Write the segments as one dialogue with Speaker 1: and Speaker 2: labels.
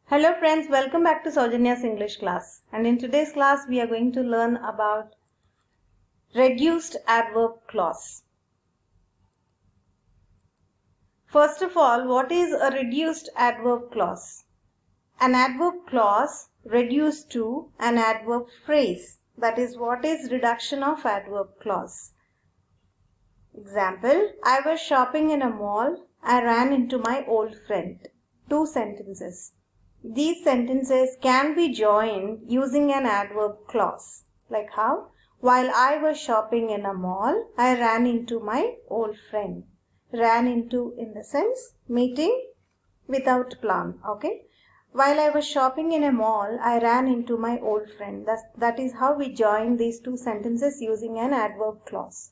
Speaker 1: Hello friends, welcome back to Saujanya's English class. And in today's class, we are going to learn about reduced adverb clause. First of all, what is a reduced adverb clause? An adverb clause reduced to an adverb phrase. That is, what is reduction of adverb clause? Example, I was shopping in a mall. I ran into my old friend. Two sentences. These sentences can be joined using an adverb clause. Like how? While I was shopping in a mall, I ran into my old friend. Ran into in the sense meeting without plan. Okay. While I was shopping in a mall, I ran into my old friend. That is how we join these two sentences using an adverb clause.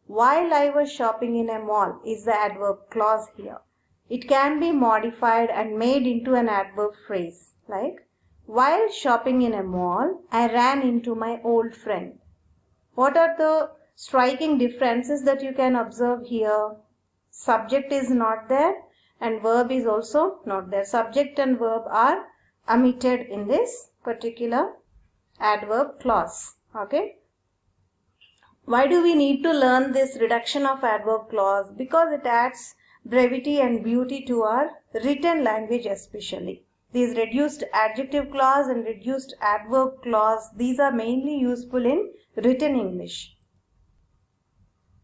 Speaker 1: While I was shopping in a mall is the adverb clause here. It can be modified and made into an adverb phrase like, while shopping in a mall, I ran into my old friend. What are the striking differences that you can observe here? Subject is not there and verb is also not there. Subject and verb are omitted in this particular adverb clause. Okay. Why do we need to learn this reduction of adverb clause? Because it adds brevity and beauty to our written language especially. These reduced adjective clause and reduced adverb clause, these are mainly useful in written English.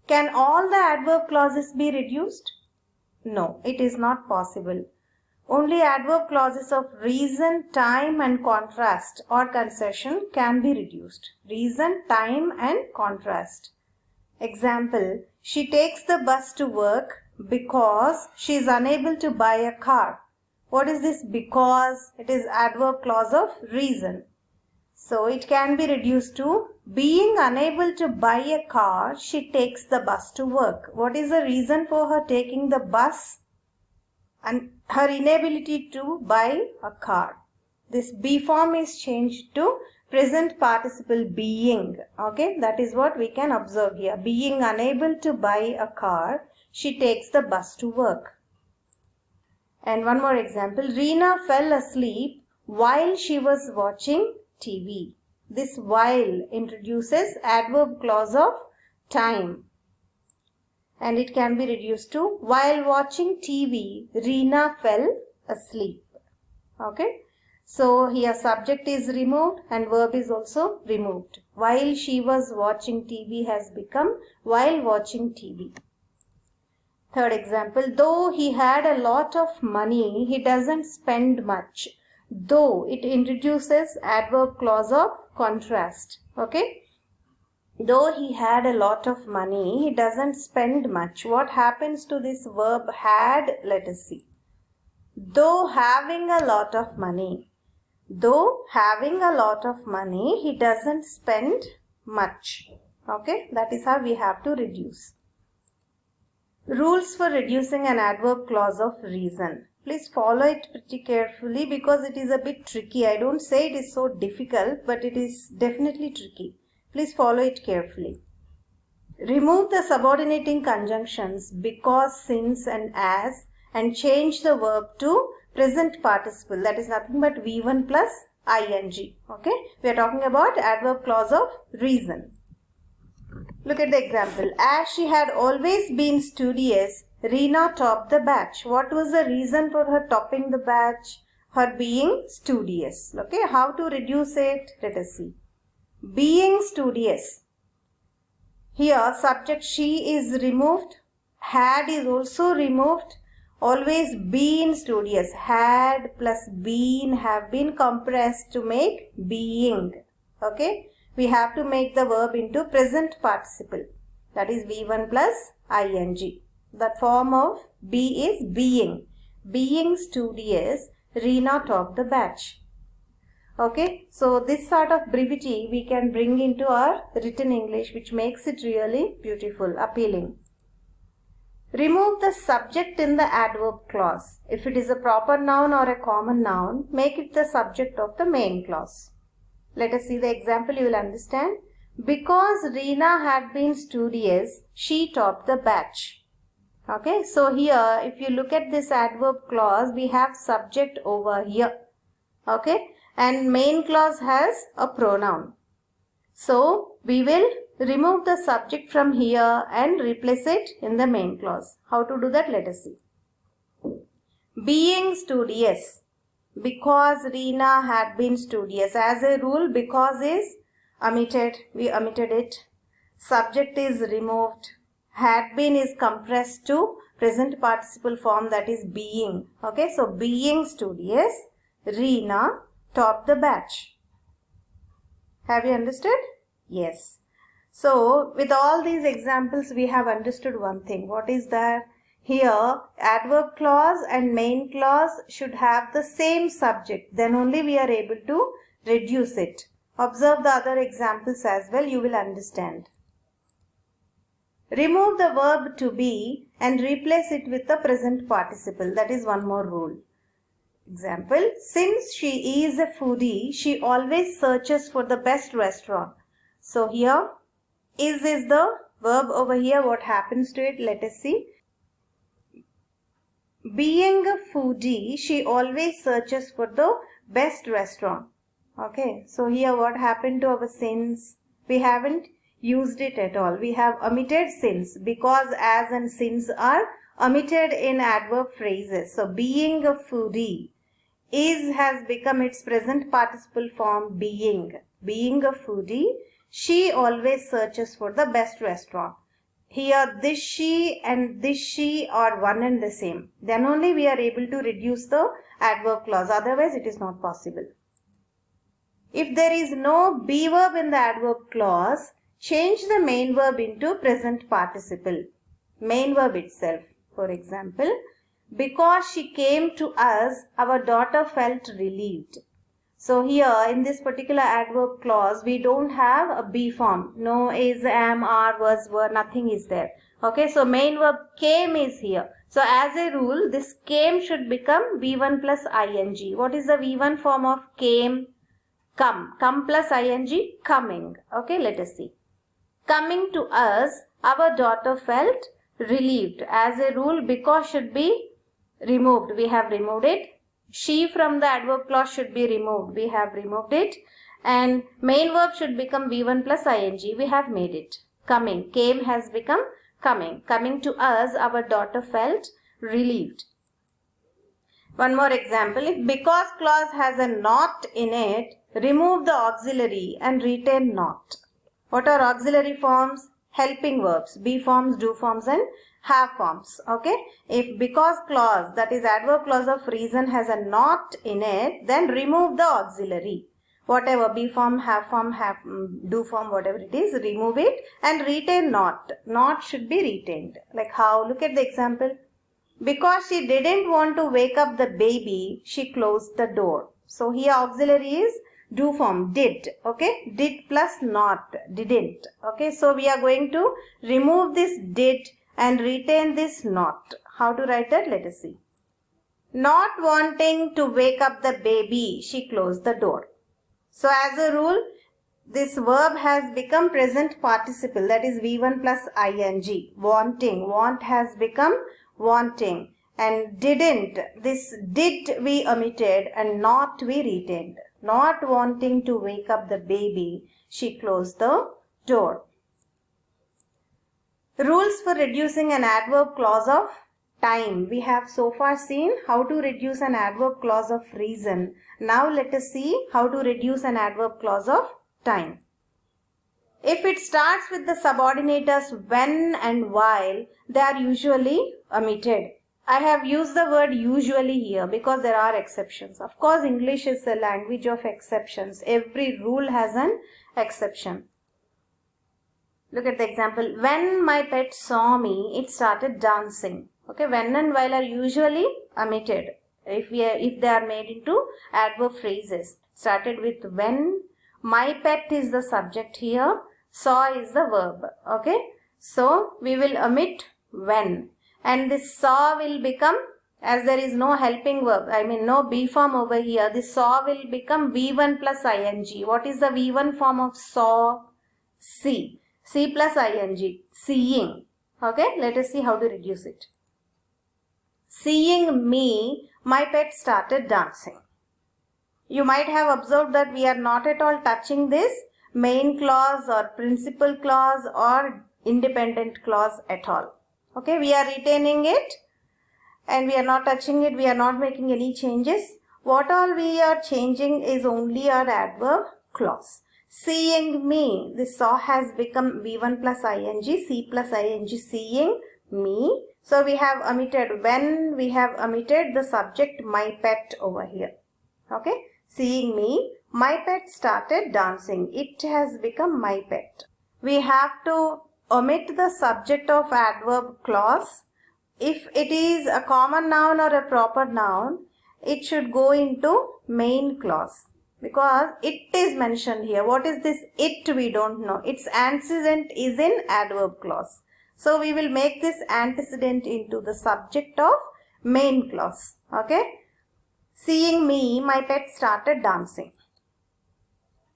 Speaker 1: Can all the adverb clauses be reduced? No, it is not possible. Only adverb clauses of reason, time and contrast or concession can be reduced. Reason, time and contrast. Example, she takes the bus to work because she is unable to buy a car. What is this because? It is adverb clause of reason. So it can be reduced to being unable to buy a car, she takes the bus to work. What is the reason for her taking the bus? And her inability to buy a car. This be form is changed to present participle being. Okay, that is what we can observe here. Being unable to buy a car, she takes the bus to work. And one more example, Reena fell asleep while she was watching TV. This while introduces adverb clause of time. And it can be reduced to while watching TV, Reena fell asleep. Okay. So here subject is removed and verb is also removed. While she was watching TV has become while watching TV. Third example, though he had a lot of money, he doesn't spend much. Though it introduces adverb clause of contrast. Okay. Though he had a lot of money, he doesn't spend much. What happens to this verb had? Let us see. Though having a lot of money. Though having a lot of money, he doesn't spend much. Okay, that is how we have to reduce. Rules for reducing an adverb clause of reason. Please follow it pretty carefully because it is a bit tricky. I don't say it is so difficult, but it is definitely tricky. Please follow it carefully. Remove the subordinating conjunctions because, since and as and change the verb to present participle. That is nothing but V1 plus ing. Okay. We are talking about adverb clause of reason. Look at the example. As she had always been studious, Reena topped the batch. What was the reason for her topping the batch? Her being studious. Okay. How to reduce it? Let us see. Being studious. Here subject she is removed. Had is also removed. Always been studious. Had plus been have been compressed to make being. Okay. We have to make the verb into present participle. That is V1 plus ing. The form of be is being. Being studious, Reena topped the batch. Okay, so this sort of brevity we can bring into our written English, which makes it really beautiful, appealing. Remove the subject in the adverb clause. If it is a proper noun or a common noun, make it the subject of the main clause. Let us see the example, you will understand. Because Reena had been studious, she topped the batch. Okay, so here if you look at this adverb clause, we have subject over here. Okay, and main clause has a pronoun. So we will remove the subject from here and replace it in the main clause. How to do that? Let us see. Being studious. Because Reena had been studious. As a rule, because is omitted. We omitted it. Subject is removed. Had been is compressed to present participle form, that is being. Okay, so being studious, Reena topped the batch. Have you understood? Yes. So with all these examples, we have understood one thing. What is that? Here, adverb clause and main clause should have the same subject. Then only we are able to reduce it. Observe the other examples as well. You will understand. Remove the verb to be and replace it with the present participle. That is one more rule. Example, since she is a foodie, she always searches for the best restaurant. So here, is the verb over here. What happens to it? Let us see. Being a foodie, she always searches for the best restaurant. Okay, so here what happened to our since? We haven't used it at all. We have omitted since, because as and since are omitted in adverb phrases. So being a foodie is has become its present participle form being. Being a foodie, she always searches for the best restaurant. Here this she and this she are one and the same. Then only we are able to reduce the adverb clause. Otherwise it is not possible. If there is no be verb in the adverb clause, change the main verb into present participle. Main verb itself. For example, because she came to us, our daughter felt relieved. So here in this particular adverb clause, we don't have a be form. No is, am, are, was, were, nothing is there. Okay, so main verb came is here. So as a rule, this came should become V1 plus ing. What is the V1 form of came? Come. Come plus ing, coming. Okay, let us see. Coming to us, our daughter felt relieved. As a rule, because should be removed. We have removed it. She from the adverb clause should be removed. We have removed it. And main verb should become V1 plus ing. We have made it. Coming. Came has become coming. Coming to us, our daughter felt relieved. One more example. If because clause has a not in it, remove the auxiliary and retain not. What are auxiliary forms? Helping verbs. Be forms, do forms and have forms. Okay. If because clause, that is adverb clause of reason, has a not in it, then remove the auxiliary. Whatever, be form, have, do form, whatever it is, remove it and retain not. Not should be retained. Like how? Look at the example. Because she didn't want to wake up the baby, she closed the door. So here auxiliary is do form, did. Okay, did plus not, didn't. Okay, so we are going to remove this did and retain this not. How to write that? Let us see. Not wanting to wake up the baby, she closed the door. So as a rule, this verb has become present participle, that is V1 plus ing. Wanting, want has become wanting. And didn't, this did we omitted and not we retained. Not wanting to wake up the baby, she closed the door. Rules for reducing an adverb clause of time. We have so far seen how to reduce an adverb clause of reason. Now let us see how to reduce an adverb clause of time. If it starts with the subordinators when and while, they are usually omitted. I have used the word usually here because there are exceptions. Of course, English is a language of exceptions. Every rule has an exception. Look at the example. When my pet saw me, it started dancing. Okay, when and while are usually omitted if they are made into adverb phrases. Started with when. My pet is the subject here. Saw is the verb. Okay, so we will omit when. And this saw will become, as there is no helping verb, no be form over here, this saw will become V1 plus ing. What is the V1 form of saw? See. See plus ing. Seeing. Okay, let us see how to reduce it. Seeing me, my pet started dancing. You might have observed that we are not at all touching this main clause or principal clause or independent clause at all. Okay, we are retaining it and we are not touching it. We are not making any changes. What all we are changing is only our adverb clause. Seeing me, this saw has become V1 plus ing, see plus ing, seeing me. So we have omitted when, we have omitted the subject my pet over here. Okay, seeing me, my pet started dancing. It has become my pet. We have to omit the subject of adverb clause. If it is a common noun or a proper noun, it should go into main clause because it is mentioned here. What is this it? We don't know. Its antecedent is in adverb clause. So we will make this antecedent into the subject of main clause. Okay. Seeing me, my pet started dancing.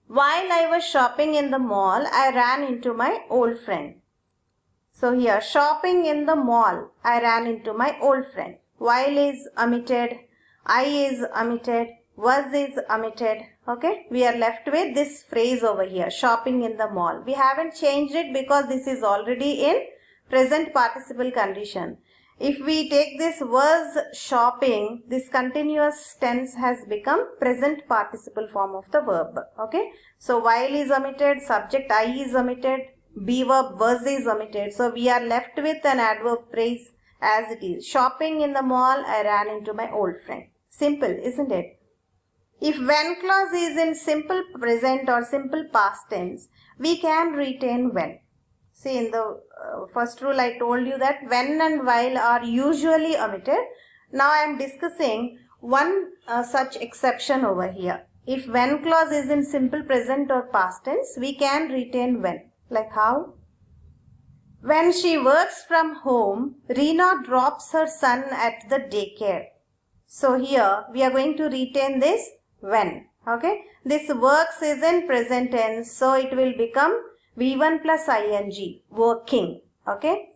Speaker 1: While I was shopping in the mall, I ran into my old friend. So here, shopping in the mall, I ran into my old friend. While is omitted, I is omitted, was is omitted. Okay, we are left with this phrase over here, shopping in the mall. We haven't changed it because this is already in present participle condition. If we take this was shopping, this continuous tense has become present participle form of the verb. Okay, so while is omitted, subject I is omitted, be verb was is omitted. So we are left with an adverb phrase as it is. Shopping in the mall, I ran into my old friend. Simple, isn't it? If when clause is in simple present or simple past tense, we can retain when. See, in the first rule I told you that when and while are usually omitted. Now I am discussing one such exception over here. If when clause is in simple present or past tense, we can retain when. Like how? When she works from home, Reena drops her son at the daycare. So here we are going to retain this when. Okay. This works is in present tense, so it will become V1 plus ing, working. Okay.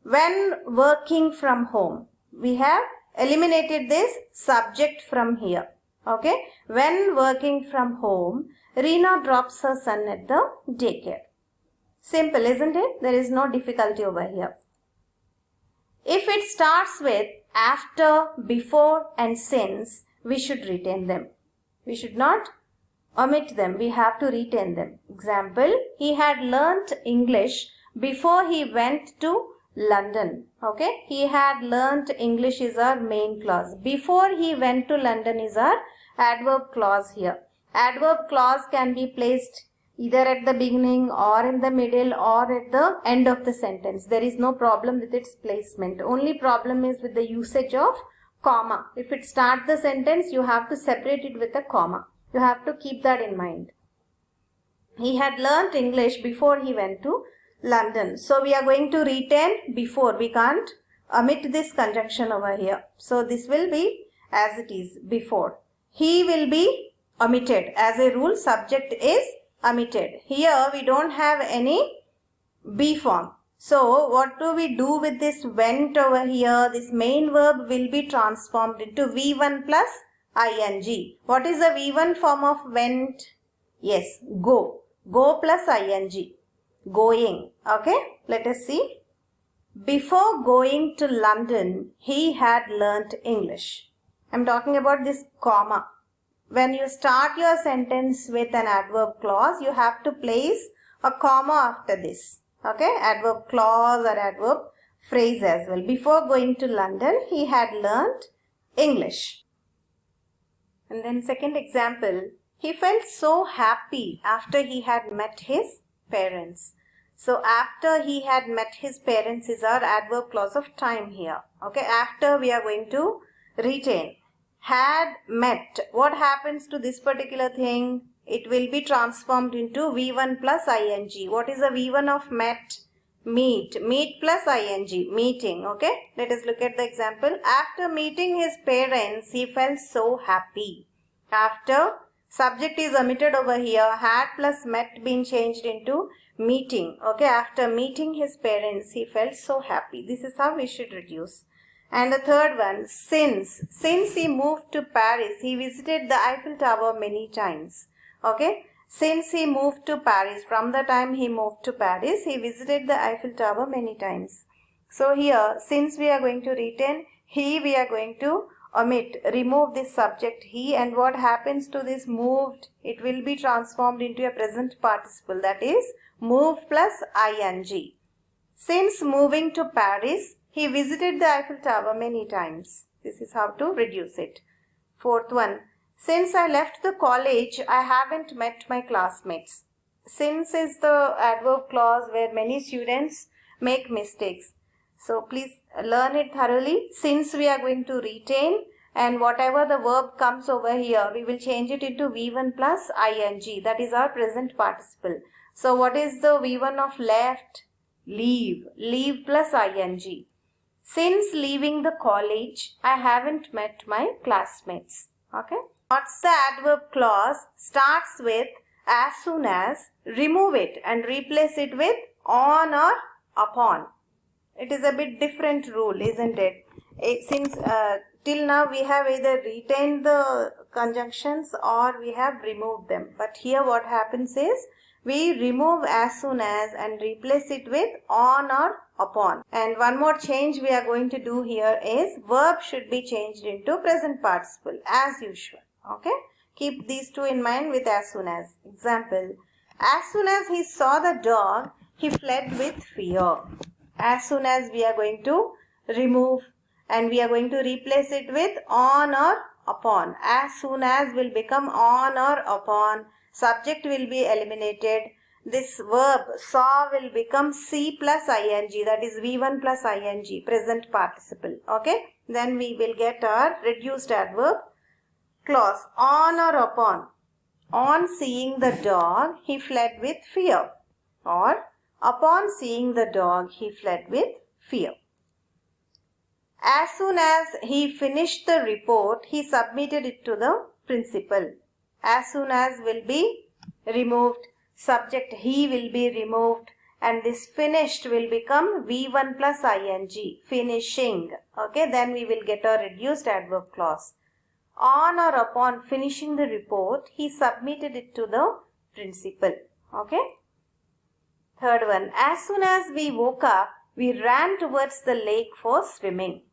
Speaker 1: When working from home, we have eliminated this subject from here. Okay. When working from home, Reena drops her son at the daycare. Simple, isn't it? There is no difficulty over here. If it starts with after, before and since, we should retain them. We should not omit them. We have to retain them. Example, he had learnt English before he went to London. Okay, he had learnt English is our main clause. Before he went to London is our adverb clause here. Adverb clause can be placed either at the beginning or in the middle or at the end of the sentence. There is no problem with its placement. Only problem is with the usage of comma. If it starts the sentence, you have to separate it with a comma. You have to keep that in mind. He had learnt English before he went to London. So we are going to retain before. We can't omit this conjunction over here. So this will be as it is, before. He will be omitted. As a rule, subject is omitted. Here we don't have any be form. So what do we do with this went over here? This main verb will be transformed into V1 plus ing. What is the V1 form of went? Yes, go. Go plus ing. Going. Okay, let us see. Before going to London, he had learnt English. I am talking about this comma. When you start your sentence with an adverb clause, you have to place a comma after this. Okay, adverb clause or adverb phrase as well. Before going to London, he had learnt English. And then second example, he felt so happy after he had met his parents. So after he had met his parents is our adverb clause of time here. Okay, after we are going to retain. Had met. What happens to this particular thing? It will be transformed into V1 plus ing. What is the V1 of met? Meet. Meet plus ing. Meeting. Okay. Let us look at the example. After meeting his parents, he felt so happy. After, subject is omitted over here. Had plus met been changed into meeting. Okay. After meeting his parents, he felt so happy. This is how we should reduce. And the third one, since. Since he moved to Paris, he visited the Eiffel Tower many times. Okay. Since he moved to Paris, from the time he moved to Paris, he visited the Eiffel Tower many times. So here, since we are going to retain he, we are going to omit, remove this subject he, and what happens to this moved? It will be transformed into a present participle, that is move plus ing. Since moving to Paris, he visited the Eiffel Tower many times. This is how to reduce it. Fourth one, since I left the college, I haven't met my classmates. Since is the adverb clause where many students make mistakes. So please learn it thoroughly. Since we are going to retain, and whatever the verb comes over here, we will change it into V1 plus ing. That is our present participle. So what is the V1 of left? Leave. Leave plus ing. Since leaving the college, I haven't met my classmates. Okay. What's the adverb clause? Starts with as soon as, remove it and replace it with on or upon. It is a bit different rule, isn't it? Since till now we have either retained the conjunctions or we have removed them. But here what happens is we remove as soon as and replace it with on or upon. And one more change we are going to do here is verb should be changed into present participle as usual. Okay. Keep these two in mind with as soon as. Example, as soon as he saw the dog, he fled with fear. As soon as we are going to remove and we are going to replace it with on or upon. As soon as will become on or upon. Subject will be eliminated. This verb saw will become C plus ing, that is V1 plus ing, present participle. Okay. Then we will get our reduced adverb clause on or upon. On seeing the dog, he fled with fear. Or upon seeing the dog, he fled with fear. As soon as he finished the report, he submitted it to the principal. As soon as will be removed, subject he will be removed, and this finished will become V1 plus ing, finishing. Okay, then we will get a reduced adverb clause. On or upon finishing the report, he submitted it to the principal. Okay. Third one, as soon as we woke up, we ran towards the lake for swimming.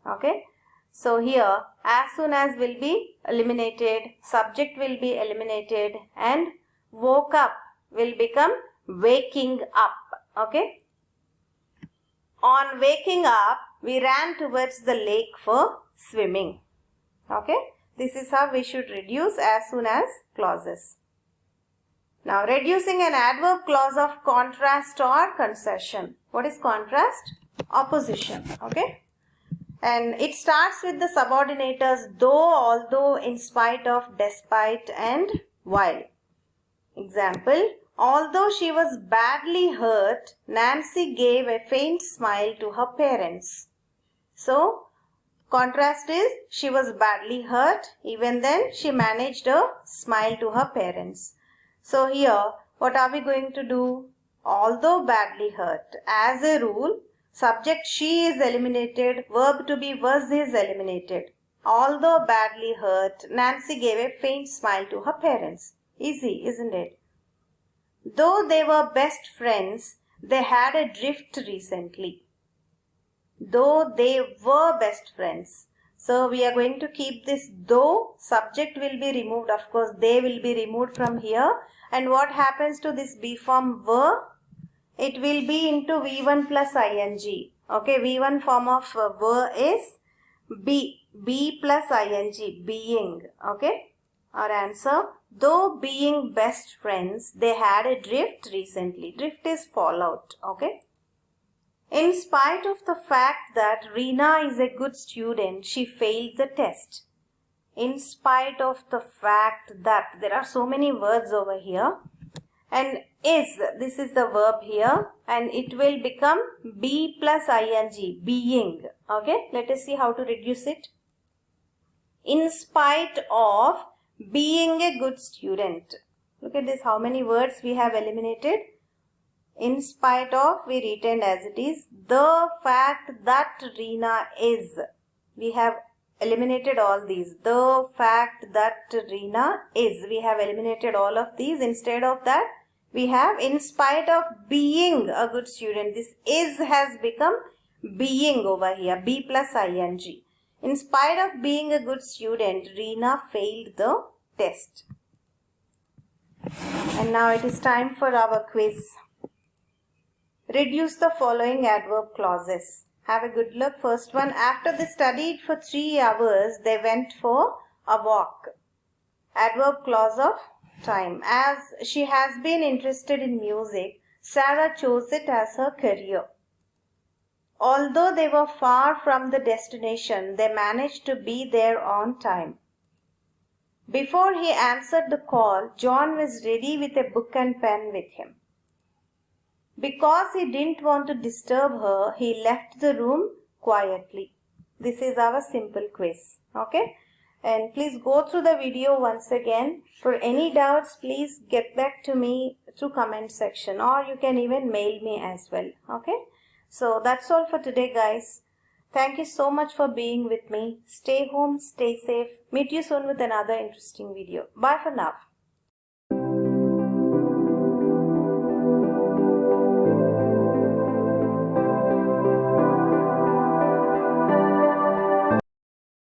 Speaker 1: Okay. So here, as soon as will be eliminated, subject will be eliminated, and woke up will become waking up. Okay. On waking up, we ran towards the lake for swimming. Okay. This is how we should reduce as soon as clauses. Now, reducing an adverb clause of contrast or concession. What is contrast? Opposition. Okay. And it starts with the subordinators though, although, in spite of, despite, and while. Example, although she was badly hurt, Nancy gave a faint smile to her parents. So, contrast is she was badly hurt, even then she managed a smile to her parents. So here, what are we going to do? Although badly hurt. As a rule, subject she is eliminated, verb to be was is eliminated. Although badly hurt, Nancy gave a faint smile to her parents. Easy, isn't it? Though they were best friends, they had a drift recently. Though they were best friends. So we are going to keep this though, subject will be removed. Of course, they will be removed from here. And what happens to this be form were? It will be into V1 plus ing. Okay, V1 form of were is be plus ing, being. Okay, our answer, though being best friends, they had a drift recently. Drift is fallout. Okay. In spite of the fact that Reena is a good student, she failed the test. In spite of the fact that, there are so many words over here. And is, this is the verb here, and it will become be plus ing, being. Okay, let us see how to reduce it. In spite of being a good student. Look at this, how many words we have eliminated. In spite of, we retained as it is. The fact that Reena is. We have eliminated all these. The fact that Reena is. We have eliminated all of these. Instead of that, we have in spite of being a good student. This is has become being over here. Be plus ing. In spite of being a good student, Reena failed the test. And now it is time for our quiz. Reduce the following adverb clauses. Have a good look. First one, after they studied for 3 hours, they went for a walk. Adverb clause of time. As she has been interested in music, Sarah chose it as her career. Although they were far from the destination, they managed to be there on time. Before he answered the call, John was ready with a book and pen with him. Because he didn't want to disturb her, he left the room quietly. This is our simple quiz. Okay? And please go through the video once again. For any doubts, please get back to me through comment section, or you can even mail me as well. Okay? So that's all for today, guys. Thank you so much for being with me. Stay home, stay safe. Meet you soon with another interesting video. Bye for now.